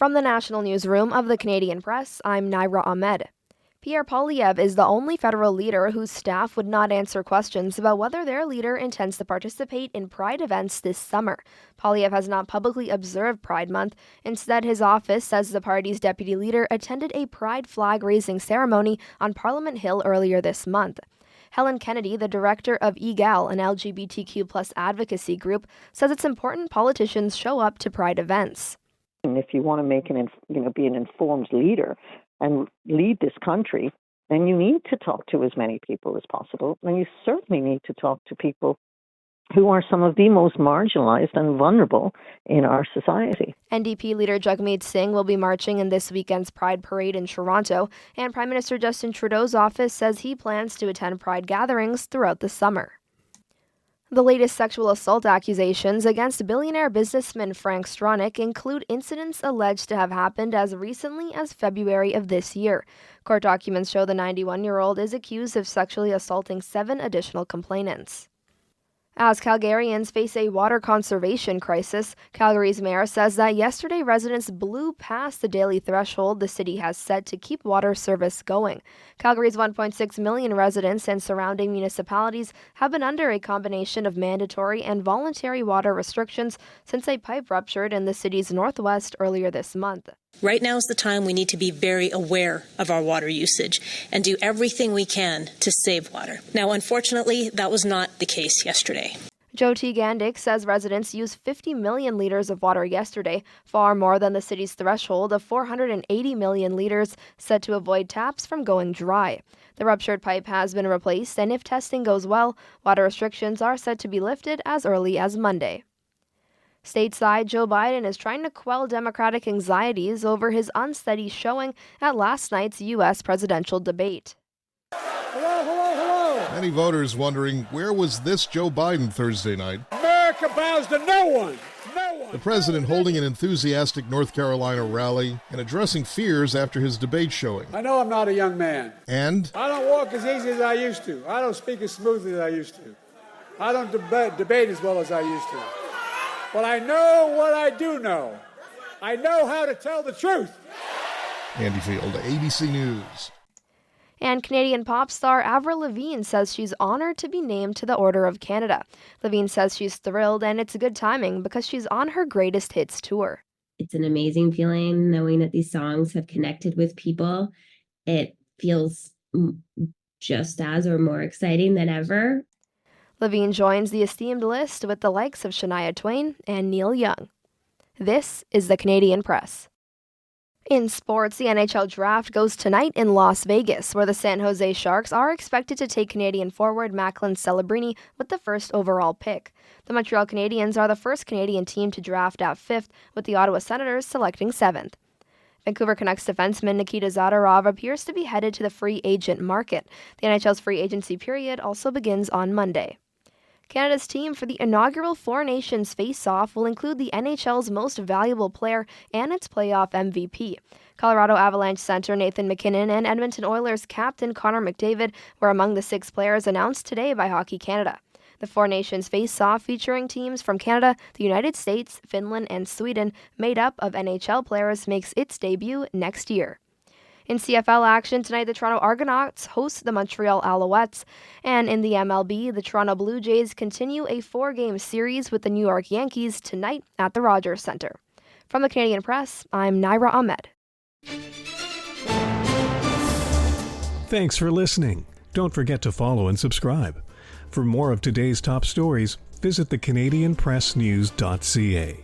From the National Newsroom of the Canadian Press, I'm Naira Ahmed. Pierre Poilievre is the only federal leader whose staff would not answer questions about whether their leader intends to participate in Pride events this summer. Poilievre has not publicly observed Pride Month. Instead, his office says the party's deputy leader attended a Pride flag-raising ceremony on Parliament Hill earlier this month. Helen Kennedy, the director of EGAL, an LGBTQ+ advocacy group, says it's important politicians show up to Pride events. And if you want to be an informed leader and lead this country, then you need to talk to as many people as possible. And you certainly need to talk to people who are some of the most marginalized and vulnerable in our society. NDP leader Jagmeet Singh will be marching in this weekend's Pride Parade in Toronto, and Prime Minister Justin Trudeau's office says he plans to attend Pride gatherings throughout the summer. The latest sexual assault accusations against billionaire businessman Frank Stronach include incidents alleged to have happened as recently as February of this year. Court documents show the 91-year-old is accused of sexually assaulting 7 additional complainants. As Calgarians face a water conservation crisis, Calgary's mayor says that yesterday residents blew past the daily threshold the city has set to keep water service going. Calgary's 1.6 million residents and surrounding municipalities have been under a combination of mandatory and voluntary water restrictions since a pipe ruptured in the city's northwest earlier this month. Right now is the time we need to be very aware of our water usage and do everything we can to save water. Now, unfortunately, that was not the case yesterday. Joe T. Gandick says residents used 50 million liters of water yesterday, far more than the city's threshold of 480 million liters set to avoid taps from going dry. The ruptured pipe has been replaced, and if testing goes well, water restrictions are set to be lifted as early as Monday. Stateside, Joe Biden is trying to quell Democratic anxieties over his unsteady showing at last night's U.S. presidential debate. Hello. Many voters wondering, where was this Joe Biden Thursday night? America bows to no one. The president holding an enthusiastic North Carolina rally and addressing fears after his debate showing. I know I'm not a young man. And? I don't walk as easy as I used to. I don't speak as smoothly as I used to. I don't debate as well as I used to. But I know what I do know. I know how to tell the truth. Andy Field, ABC News. And Canadian pop star Avril Lavigne says she's honored to be named to the Order of Canada. Lavigne says she's thrilled and it's good timing because she's on her greatest hits tour. It's an amazing feeling knowing that these songs have connected with people. It feels just as or more exciting than ever. Lavigne joins the esteemed list with the likes of Shania Twain and Neil Young. This is the Canadian Press. In sports, the NHL draft goes tonight in Las Vegas, where the San Jose Sharks are expected to take Canadian forward Macklin Celebrini with the first overall pick. The Montreal Canadiens are the first Canadian team to draft at 5th, with the Ottawa Senators selecting 7th. Vancouver Canucks defenseman Nikita Zadorov appears to be headed to the free agent market. The NHL's free agency period also begins on Monday. Canada's team for the inaugural Four Nations face-off will include the NHL's most valuable player and its playoff MVP. Colorado Avalanche center Nathan MacKinnon and Edmonton Oilers captain Connor McDavid were among the 6 players announced today by Hockey Canada. The Four Nations face-off, featuring teams from Canada, the United States, Finland, and Sweden, made up of NHL players, makes its debut next year. In CFL action tonight, the Toronto Argonauts host the Montreal Alouettes. And in the MLB, the Toronto Blue Jays continue a 4-game series with the New York Yankees tonight at the Rogers Centre. From the Canadian Press, I'm Naira Ahmed. Thanks for listening. Don't forget to follow and subscribe. For more of today's top stories, visit thecanadianpressnews.ca.